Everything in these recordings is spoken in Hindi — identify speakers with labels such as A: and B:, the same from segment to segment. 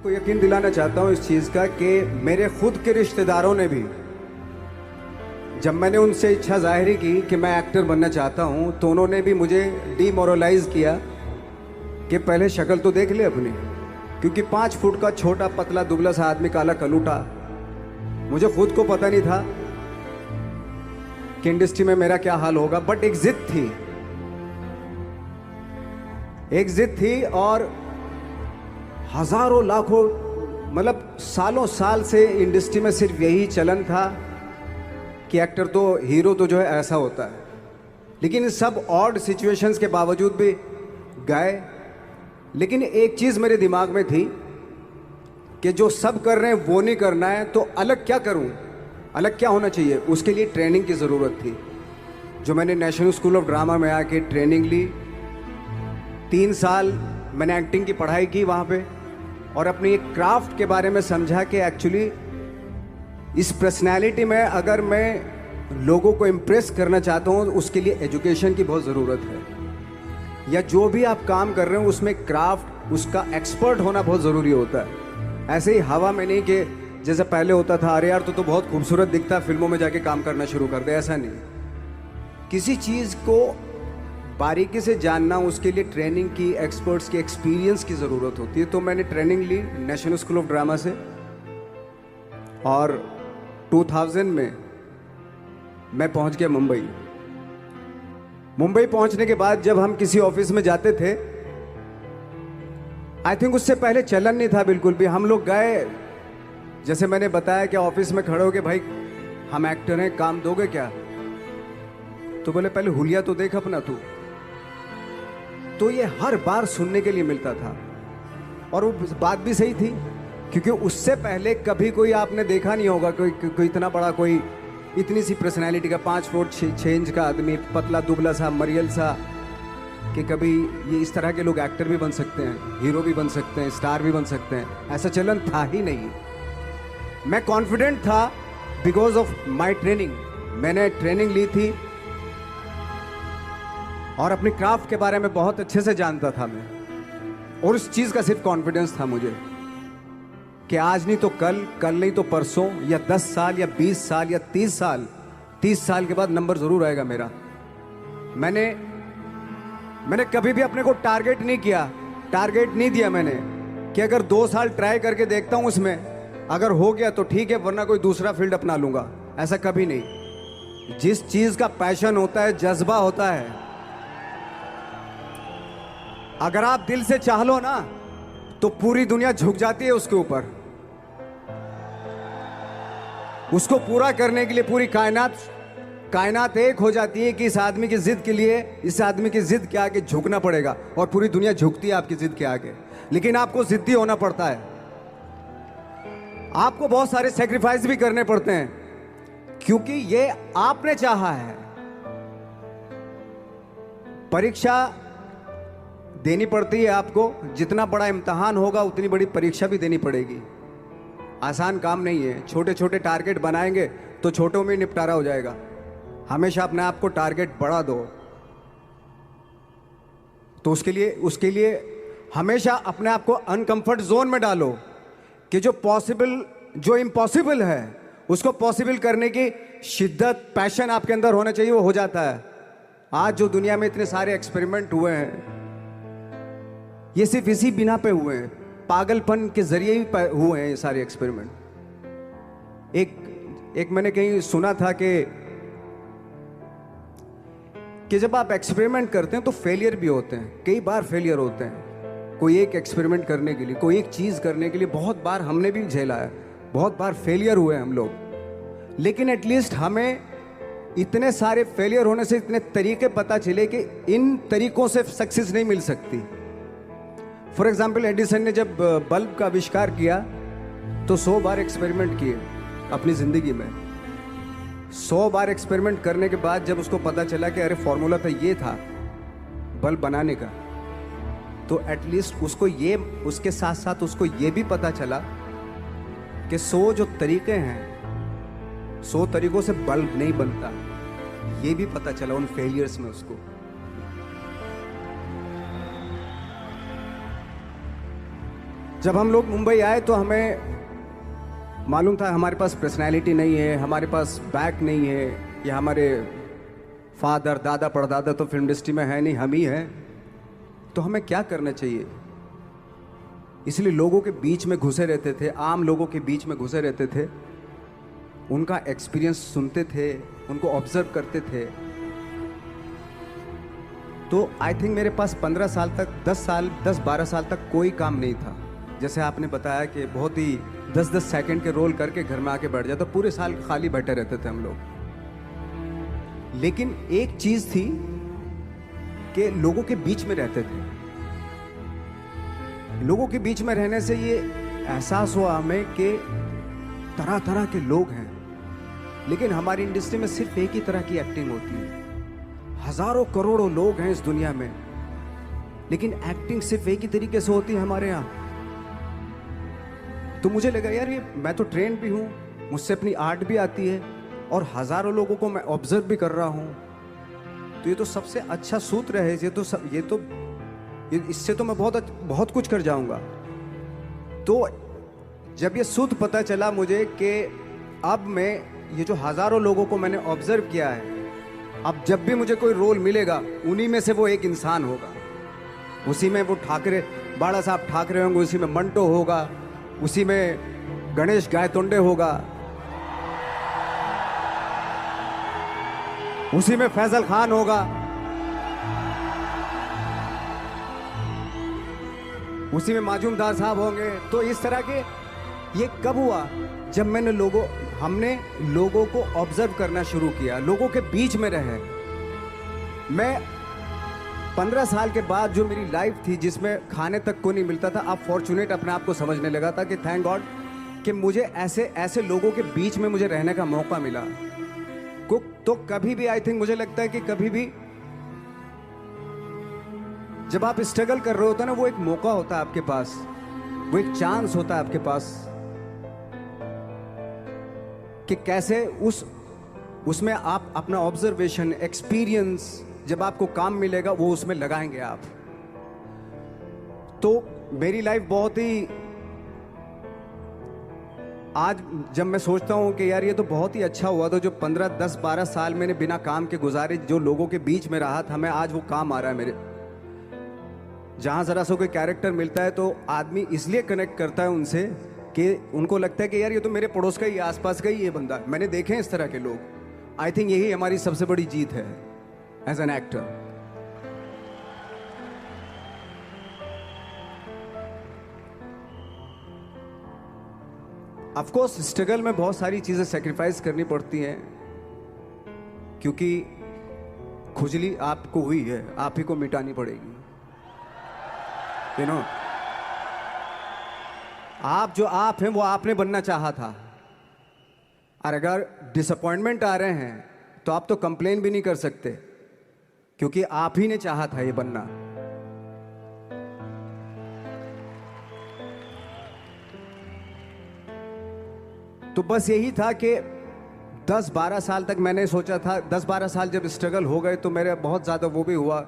A: को यकीन दिलाना चाहता हूँ इस चीज़ का कि मेरे खुद के रिश्तेदारों ने भी, जब मैंने उनसे इच्छा जाहिर की कि मैं एक्टर बनना चाहता हूँ, तो उन्होंने भी मुझे डीमोरलाइज किया कि पहले शक्ल तो देख ले अपनी, क्योंकि 5 फुट का छोटा पतला दुबला सा आदमी, काला कलूटा। मुझे खुद को पता नहीं था कि इंडस्ट्री में मेरा क्या हाल होगा, बट एक जिद थी, एक जिद थी। और हजारों लाखों, मतलब सालों साल से इंडस्ट्री में सिर्फ यही चलन था कि एक्टर तो, हीरो तो जो है ऐसा होता है। लेकिन इन सब ऑड सिचुएशंस के बावजूद भी गए। लेकिन एक चीज़ मेरे दिमाग में थी कि जो सब कर रहे हैं वो नहीं करना है, तो अलग क्या करूं, अलग क्या होना चाहिए। उसके लिए ट्रेनिंग की ज़रूरत थी, जो मैंने नेशनल स्कूल ऑफ ड्रामा में आके ट्रेनिंग ली। 3 साल मैंने एक्टिंग की पढ़ाई की वहाँ पे, और अपनी एक क्राफ्ट के बारे में समझा कि एक्चुअली इस पर्सनैलिटी में अगर मैं लोगों को इम्प्रेस करना चाहता हूँ, उसके लिए एजुकेशन की बहुत ज़रूरत है। या जो भी आप काम कर रहे हो उसमें क्राफ्ट, उसका एक्सपर्ट होना बहुत ज़रूरी होता है। ऐसे ही हवा में नहीं कि जैसे पहले होता था, अरे यार तो बहुत खूबसूरत दिखता, फिल्मों में जाके काम करना शुरू कर दे। ऐसा नहीं, किसी चीज़ को बारीकी से जानना, उसके लिए ट्रेनिंग की, एक्सपर्ट्स की, एक्सपीरियंस की ज़रूरत होती है। तो मैंने ट्रेनिंग ली नेशनल स्कूल ऑफ ड्रामा से, और 2000 में मैं पहुंच गया मुंबई। मुंबई पहुंचने के बाद जब हम किसी ऑफिस में जाते थे, आई थिंक उससे पहले चलन नहीं था बिल्कुल भी। हम लोग गए, जैसे मैंने बताया कि ऑफिस में खड़े हो के, भाई हम एक्टर हैं, काम दोगे क्या? तो बोले पहले हुलिया तो देख अपना तू। तो ये हर बार सुनने के लिए मिलता था, और वो बात भी सही थी, क्योंकि उससे पहले कभी कोई आपने देखा नहीं होगा कोई इतना बड़ा, कोई इतनी सी पर्सनैलिटी का 5 फुट 6 इंच का आदमी, पतला दुबला सा मरियल सा, कि कभी ये इस तरह के लोग एक्टर भी बन सकते हैं, हीरो भी बन सकते हैं, स्टार भी बन सकते हैं। ऐसा चलन था ही नहीं। मैं कॉन्फिडेंट था बिकॉज ऑफ माई ट्रेनिंग। मैंने ट्रेनिंग ली थी और अपनी क्राफ्ट के बारे में बहुत अच्छे से जानता था मैं, और उस चीज़ का सिर्फ कॉन्फिडेंस था मुझे कि आज नहीं तो कल, कल नहीं तो परसों, या 10 साल या 20 साल या 30 साल, 30 साल के बाद नंबर ज़रूर आएगा मेरा। मैंने कभी भी अपने को टारगेट नहीं किया, टारगेट नहीं दिया मैंने कि अगर 2 साल ट्राई करके देखता हूँ, उसमें अगर हो गया तो ठीक है, वरना कोई दूसरा फील्ड अपना लूँगा। ऐसा कभी नहीं। जिस चीज़ का पैशन होता है, जज्बा होता है, अगर आप दिल से चाह लो ना, तो पूरी दुनिया झुक जाती है उसके ऊपर। उसको पूरा करने के लिए पूरी कायनात एक हो जाती है कि इस आदमी की जिद के लिए, इस आदमी की जिद के आगे झुकना पड़ेगा, और पूरी दुनिया झुकती है आपकी जिद के आगे। लेकिन आपको जिद्दी होना पड़ता है, आपको बहुत सारे सेक्रीफाइस भी करने पड़ते हैं, क्योंकि ये आपने चाहा है। परीक्षा देनी पड़ती है आपको, जितना बड़ा इम्तहान होगा उतनी बड़ी परीक्षा भी देनी पड़ेगी। आसान काम नहीं है। छोटे छोटे टारगेट बनाएंगे तो छोटों में निपटारा हो जाएगा। हमेशा अपने आप को टारगेट बढ़ा दो। तो उसके लिए हमेशा अपने आप को अनकंफर्ट जोन में डालो, कि जो इम्पॉसिबल है उसको पॉसिबल करने की शिद्दत, पैशन आपके अंदर होना चाहिए, वो हो जाता है। आज जो दुनिया में इतने सारे एक्सपेरिमेंट हुए हैं, ये सिर्फ इसी बिना पे हुए हैं, पागलपन के जरिए ही हुए हैं ये सारे एक्सपेरिमेंट। एक मैंने कहीं सुना था कि जब आप एक्सपेरिमेंट करते हैं तो फेलियर भी होते हैं, कई बार फेलियर होते हैं। कोई एक एक्सपेरिमेंट करने के लिए, कोई एक चीज़ करने के लिए बहुत बार हमने भी झेला है, बहुत बार फेलियर हुए हम लोग। लेकिन एटलीस्ट हमें इतने सारे फेलियर होने से इतने तरीके पता चले कि इन तरीकों से सक्सेस नहीं मिल सकती। फॉर एग्जाम्पल, एडिसन ने जब बल्ब का आविष्कार किया तो 100 बार एक्सपेरिमेंट किए अपनी ज़िंदगी में। 100 बार एक्सपेरिमेंट करने के बाद जब उसको पता चला कि अरे फॉर्मूला तो ये था बल्ब बनाने का, तो एटलीस्ट उसके साथ साथ उसको ये भी पता चला कि 100 जो तरीके हैं, 100 तरीकों से बल्ब नहीं बनता। ये भी पता चला उन फेलियर्स में उसको। जब हम लोग मुंबई आए तो हमें मालूम था हमारे पास पर्सनैलिटी नहीं है, हमारे पास बैक नहीं है, या हमारे फादर दादा परदादा तो फिल्म इंडस्ट्री में है नहीं, हम ही हैं। तो हमें क्या करना चाहिए? इसलिए लोगों के बीच में घुसे रहते थे, आम लोगों के बीच में घुसे रहते थे, उनका एक्सपीरियंस सुनते थे, उनको ऑब्जर्व करते थे। तो आई थिंक मेरे पास 15 साल तक 10-12 साल तक कोई काम नहीं था। जैसे आपने बताया कि बहुत ही 10-10 सेकंड के रोल करके घर में आके बैठ जाता, तो पूरे साल खाली बैठे रहते थे हम लोग। लेकिन एक चीज थी कि लोगों के बीच में रहते थे। लोगों के बीच में रहने से ये एहसास हुआ हमें कि तरह तरह के लोग हैं, लेकिन हमारी इंडस्ट्री में सिर्फ एक ही तरह की एक्टिंग होती है। हजारों करोड़ों लोग हैं इस दुनिया में, लेकिन एक्टिंग सिर्फ एक ही तरीके से होती है हमारे यहाँ। तो मुझे लगा यार ये मैं तो ट्रेन भी हूँ, मुझसे अपनी आर्ट भी आती है, और हजारों लोगों को मैं ऑब्जर्व भी कर रहा हूँ। तो ये तो सबसे अच्छा सूत्र है। इससे तो मैं बहुत कुछ कर जाऊंगा। तो जब ये सूत्र पता चला मुझे कि अब मैं ये जो हजारों लोगों को मैंने ऑब्जर्व किया है, अब जब भी मुझे कोई रोल मिलेगा उन्हीं में से वो एक इंसान होगा। उसी में वो ठाकरे बाला साहब ठाकरे होंगे, उसी में मंटो होगा, उसी में गणेश गायतोंडे होगा, उसी में फैजल खान होगा, उसी में माजूमदार साहब होंगे। तो इस तरह के ये कब हुआ? जब हमने लोगों को ऑब्जर्व करना शुरू किया, लोगों के बीच में रहे। मैं 15 साल के बाद जो मेरी लाइफ थी जिसमें खाने तक को नहीं मिलता था, अब फॉर्चुनेट अपने आप को समझने लगा था कि थैंक गॉड कि मुझे ऐसे लोगों के बीच में मुझे रहने का मौका मिला। तो कभी भी आई थिंक मुझे लगता है कि कभी भी जब आप स्ट्रगल कर रहे होते ना, वो एक मौका होता है आपके पास, वो एक चांस होता है आपके पास कि कैसे उसमें आप अपना ऑब्जर्वेशन एक्सपीरियंस, जब आपको काम मिलेगा वो उसमें लगाएंगे आप। तो मेरी लाइफ बहुत ही, आज जब मैं सोचता हूं कि यार ये तो बहुत ही अच्छा हुआ, तो जो 15-10-12 साल मैंने बिना काम के गुजारे, जो लोगों के बीच में रहा था मैं, आज वो काम आ रहा है मेरे। जहां जरा सा कोई कैरेक्टर मिलता है तो आदमी इसलिए कनेक्ट करता है उनसे कि उनको लगता है कि यार ये तो मेरे पड़ोस का ही, आसपास का ही ये बंदा। मैंने देखे हैं इस तरह के लोग। आई थिंक यही हमारी सबसे बड़ी जीत है as an actor. Of course struggle में बहुत सारी चीजें सेक्रीफाइस करनी पड़ती हैं, क्योंकि खुजली आपको हुई है, आप ही को मिटानी पड़ेगी। यू नो, आप जो आप हैं वो आपने बनना चाहा था, और अगर डिसअपॉइंटमेंट आ रहे हैं तो आप तो कंप्लेन भी नहीं कर सकते, क्योंकि आप ही ने चाहा था ये बनना। तो बस यही था कि 10-12 साल तक मैंने सोचा था, 10-12 साल जब स्ट्रगल हो गए तो मेरे बहुत ज़्यादा वो भी हुआ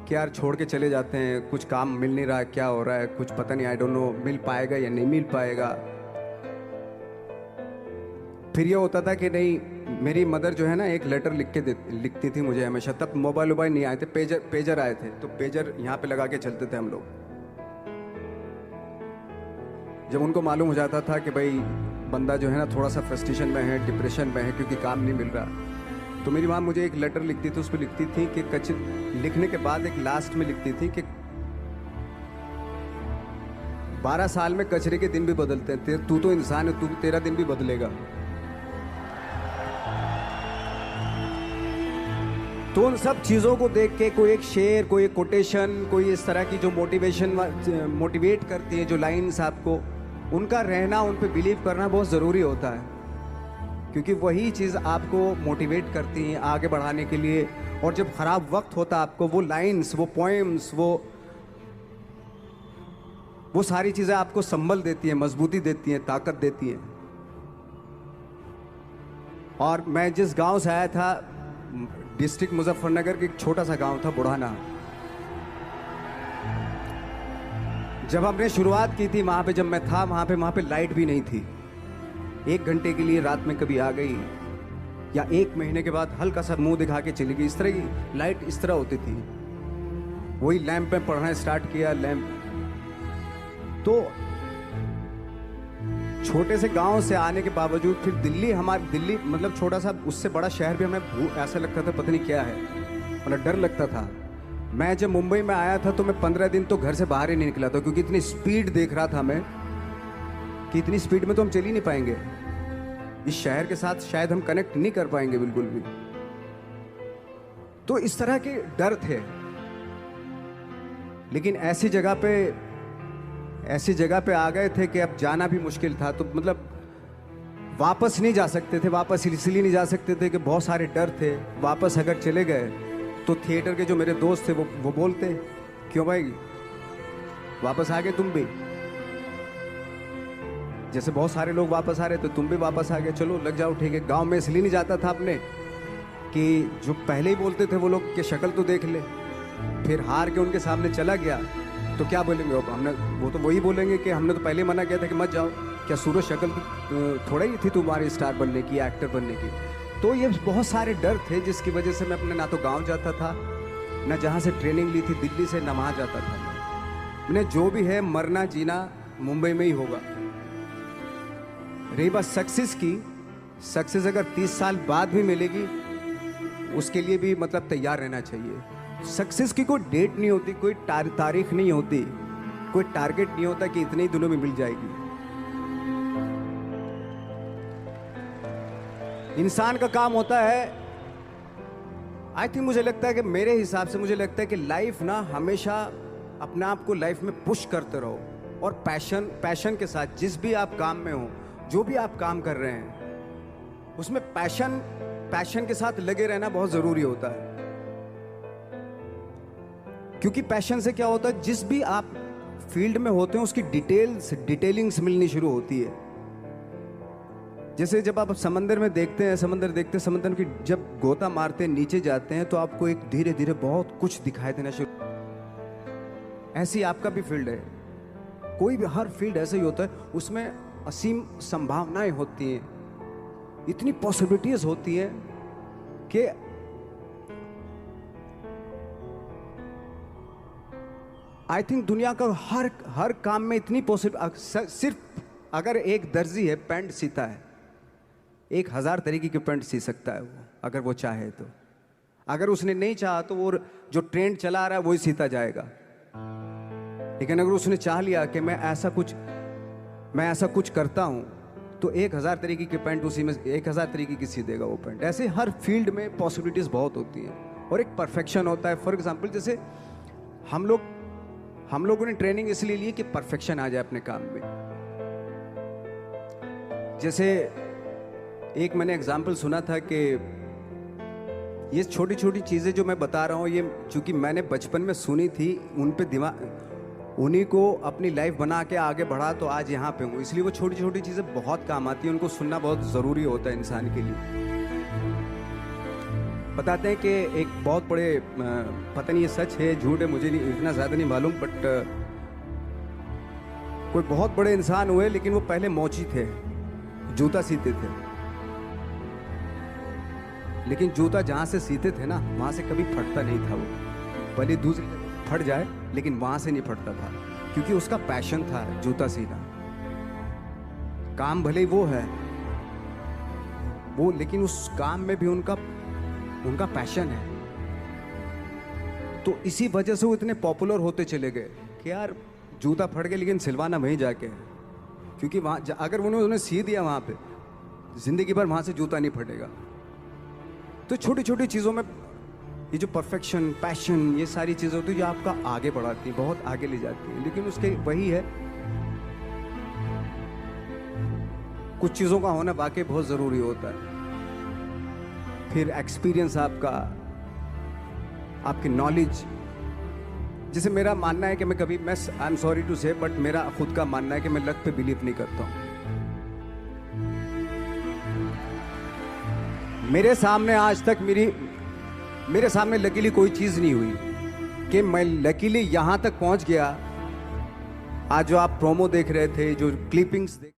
A: कि यार छोड़ के चले जाते हैं, कुछ काम मिल नहीं रहा, क्या हो रहा है कुछ पता नहीं, आई डोंट नो मिल पाएगा या नहीं मिल पाएगा। फिर ये होता था कि नहीं, मेरी मदर जो है ना एक लेटर लिखती थी मुझे हमेशा। तब मोबाइल नहीं आए थे, पेजर आए थे, तो पेजर यहाँ पे लगा के चलते थे हम लोग। जब उनको मालूम हो जाता था कि भाई बंदा जो है ना थोड़ा सा फ्रस्ट्रेशन में है, डिप्रेशन में है, क्योंकि काम नहीं मिल रहा, तो मेरी माँ मुझे एक लेटर लिखती थी। उस पर लिखती थी कि लिखने के बाद एक लास्ट में लिखती थी कि 12 साल में कचरे के दिन भी बदलते हैं, तू तो इंसान है, तेरा दिन भी बदलेगा। तो उन सब चीज़ों को देख के कोई एक शेर, कोई एक कोटेशन, कोई इस तरह की जो मोटिवेट करती है, जो लाइन्स आपको, उनका रहना, उन पे बिलीव करना बहुत ज़रूरी होता है, क्योंकि वही चीज़ आपको मोटिवेट करती हैं आगे बढ़ाने के लिए। और जब ख़राब वक्त होता है आपको, वो लाइन्स, वो पोएम्स, वो सारी चीज़ें आपको संबल देती हैं, मजबूती देती हैं, ताकत देती हैं। और मैं जिस गांव से आया था, डिस्ट्रिक्ट मुजफ्फरनगर के एक छोटा सा गांव था बुढ़ाना। जब हमने शुरुआत की थी वहाँ पे, जब मैं था वहाँ पे लाइट भी नहीं थी। 1 घंटे के लिए रात में कभी आ गई, या 1 महीने के बाद हल्का सा मुंह दिखा के चली गई। इस तरह की लाइट इस तरह होती थी। वही लैंप में पढ़ना स्टार्ट किया, लैंप। तो छोटे से गांव से आने के बावजूद फिर दिल्ली मतलब छोटा सा, उससे बड़ा शहर भी हमें ऐसा लगता था पता नहीं क्या है, मतलब डर लगता था। मैं जब मुंबई में आया था तो मैं 15 दिन तो घर से बाहर ही नहीं निकला था, क्योंकि इतनी स्पीड देख रहा था मैं कि इतनी स्पीड में तो हम चल ही नहीं पाएंगे। इस शहर के साथ शायद हम कनेक्ट नहीं कर पाएंगे बिल्कुल भी। तो इस तरह के डर थे। लेकिन ऐसी जगह पे आ गए थे कि अब जाना भी मुश्किल था। तो मतलब वापस नहीं जा सकते थे। वापस इसलिए नहीं जा सकते थे कि बहुत सारे डर थे। वापस अगर चले गए तो थिएटर के जो मेरे दोस्त थे वो बोलते, क्यों भाई वापस आ गए तुम भी? जैसे बहुत सारे लोग वापस आ रहे तो तुम भी वापस आ गए, चलो लग जाओ, ठीक है। गांव में इसलिए नहीं जाता था अपने कि जो पहले ही बोलते थे वो लोग कि शक्ल तो देख ले। फिर हार के उनके सामने चला गया तो क्या बोलेंगे वो तो वही बोलेंगे कि हमने तो पहले मना किया था कि मत जाओ। क्या सूरज शक्ल थोड़ा ही थी तुम्हारी स्टार बनने की, एक्टर बनने की? तो ये बहुत सारे डर थे जिसकी वजह से मैं अपने ना तो गांव जाता था, ना जहाँ से ट्रेनिंग ली थी दिल्ली से, ना वहाँ जाता था। मैंने जो भी है मरना जीना मुंबई में ही होगा। रही बात सक्सेस की, सक्सेस अगर 30 साल बाद भी मिलेगी उसके लिए भी मतलब तैयार रहना चाहिए। सक्सेस की कोई डेट नहीं होती, कोई तारीख नहीं होती, कोई टारगेट नहीं होता कि इतने ही दिनों में मिल जाएगी। इंसान का काम होता है, आई थिंक मुझे लगता है कि मेरे हिसाब से मुझे लगता है कि लाइफ ना हमेशा अपने आप को लाइफ में पुश करते रहो, और पैशन के साथ जिस भी आप काम में हो, जो भी आप काम कर रहे हैं उसमें पैशन के साथ लगे रहना बहुत जरूरी होता है। क्योंकि पैशन से क्या होता है, जिस भी आप फील्ड में होते हैं उसकी डिटेलिंग्स मिलनी शुरू होती है। जैसे जब आप समंदर में देखते हैं, समंदर की जब गोता मारते हैं, नीचे जाते हैं तो आपको एक धीरे धीरे बहुत कुछ दिखाई देना शुरू। ऐसी आपका भी फील्ड है, कोई भी हर फील्ड ऐसा ही होता है, उसमें असीम संभावनाएं होती हैं, इतनी पॉसिबिलिटीज होती हैं कि आई थिंक दुनिया का हर काम में इतनी सिर्फ अगर एक दर्जी है पैंट सीता है, 1000 तरीके के पैंट सी सकता है वो, अगर वो चाहे तो। अगर उसने नहीं चाहा तो वो जो ट्रेंड चला आ रहा है वही सीता जाएगा। लेकिन अगर उसने चाह लिया कि मैं ऐसा कुछ करता हूं, तो 1000 तरीके के पैंट उसी में 1000 तरीके की सी देगा वो पैंट। ऐसे हर फील्ड में पॉसिबिलिटीज बहुत होती हैं और एक परफेक्शन होता है। फॉर एग्जाम्पल जैसे हम लोगों ने ट्रेनिंग इसलिए ली कि परफेक्शन आ जाए अपने काम में। जैसे एक मैंने एग्जाम्पल सुना था कि ये छोटी छोटी चीज़ें जो मैं बता रहा हूँ, ये चूंकि मैंने बचपन में सुनी थी, उन पे उन्हीं को अपनी लाइफ बना के आगे बढ़ा तो आज यहाँ पे हूँ। इसलिए वो छोटी छोटी चीज़ें बहुत काम आती हैं, उनको सुनना बहुत ज़रूरी होता है इंसान के लिए। बताते हैं कि एक बहुत बड़े, पता नहीं ये सच है झूठ है, मुझे नहीं इतना ज़्यादा नहीं मालूम, बट कोई बहुत बड़े इंसान हुए, लेकिन वो पहले मोची थे, जूता सीते थे। लेकिन जूता जहाँ से सीते थे ना, वहाँ से कभी फटता नहीं था वो। भले दूसरी फट जाए लेकिन वहाँ से नहीं फटता था, क्योंकि उसका पैशन था जूता सीना। काम भले वो है वो, लेकिन उस काम में भी उनका पैशन है। तो इसी वजह से वो इतने पॉपुलर होते चले गए कि यार जूता फट गया लेकिन सिलवाना वहीं जाके, क्योंकि वहाँ अगर उन्होंने सी दिया वहाँ पे, जिंदगी भर वहाँ से जूता नहीं फटेगा। तो छोटी छोटी चीज़ों में ये जो परफेक्शन, पैशन, ये सारी चीज़ें होती है जो आपका आगे बढ़ाती है, बहुत आगे ले जाती है। लेकिन उसके वही है, कुछ चीज़ों का होना वाकई बहुत ज़रूरी होता है। फिर एक्सपीरियंस आपकी नॉलेज। जैसे मेरा मानना है कि मैं आई एम सॉरी टू से, बट मेरा खुद का मानना है कि मैं लक पे बिलीव नहीं करता हूँ। मेरे सामने आज तक मेरे सामने लकीली कोई चीज़ नहीं हुई कि मैं लकीली यहाँ तक पहुँच गया आज जो आप प्रोमो देख रहे थे, जो क्लिपिंग्स देख